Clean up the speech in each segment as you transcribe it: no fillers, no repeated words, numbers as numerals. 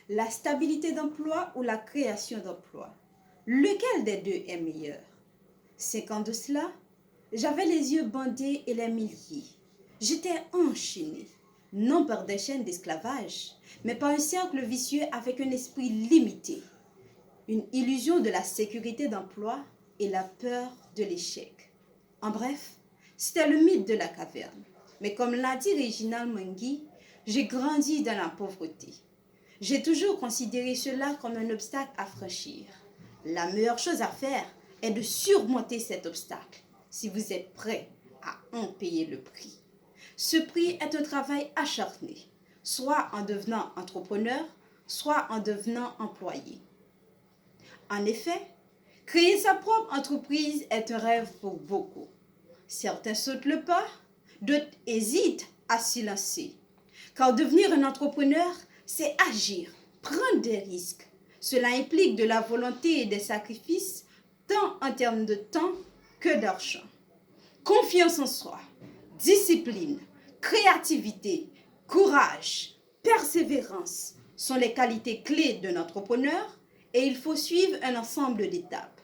La stabilité d'emploi ou la création d'emploi? Lequel des deux est meilleur? 5 ans de cela, j'avais les yeux bandés et les mains liées. J'étais enchaînée, non par des chaînes d'esclavage, mais par un cercle vicieux avec un esprit limité, une illusion de la sécurité d'emploi et la peur de l'échec. En bref, c'était le mythe de la caverne. Mais comme l'a dit Réginald Mungui, j'ai grandi dans la pauvreté. J'ai toujours considéré cela comme un obstacle à franchir. La meilleure chose à faire est de surmonter cet obstacle si vous êtes prêt à en payer le prix. Ce prix est un travail acharné, soit en devenant entrepreneur, soit en devenant employé. En effet, créer sa propre entreprise est un rêve pour beaucoup. Certains sautent le pas, d'autres hésitent à s'y lancer. Car devenir un entrepreneur, c'est agir, prendre des risques. Cela implique de la volonté et des sacrifices, tant en termes de temps que d'argent. Confiance en soi, discipline, créativité, courage, persévérance sont les qualités clés d'un entrepreneur et il faut suivre un ensemble d'étapes.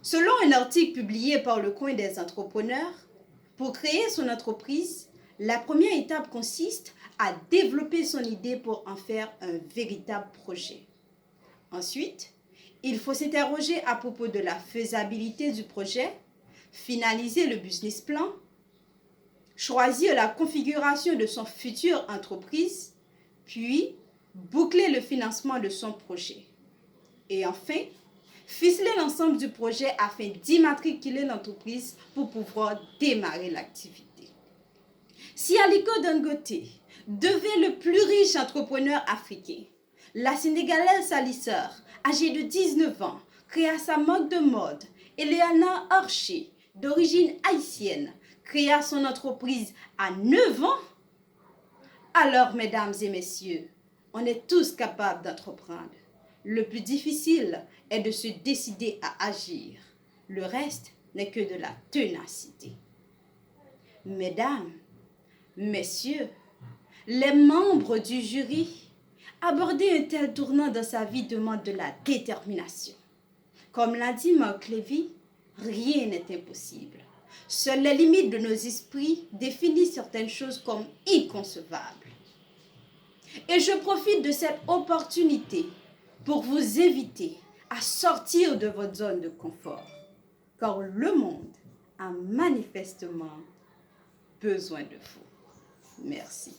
Selon un article publié par le Coin des entrepreneurs, pour créer son entreprise, la première étape consiste à développer son idée pour en faire un véritable projet. Ensuite, il faut s'interroger à propos de la faisabilité du projet, finaliser le business plan, choisir la configuration de son future entreprise, puis boucler le financement de son projet. Et enfin, ficeler l'ensemble du projet afin d'immatriculer l'entreprise pour pouvoir démarrer l'activité. Si Aliko Dangote devient le plus riche entrepreneur africain, la Sénégalaise Salisseur, âgée de 19 ans, créa sa marque de mode et Léana Archer, d'origine haïtienne, créa son entreprise à 9 ans, alors, mesdames et messieurs, on est tous capables d'entreprendre. Le plus difficile est de se décider à agir. Le reste n'est que de la ténacité. Mesdames, messieurs, les membres du jury, aborder un tel tournant dans sa vie demande de la détermination. Comme l'a dit Marc Lévy, rien n'est impossible. Seules les limites de nos esprits définissent certaines choses comme inconcevables. Et je profite de cette opportunité pour vous inviter à sortir de votre zone de confort, car le monde a manifestement besoin de vous. Merci.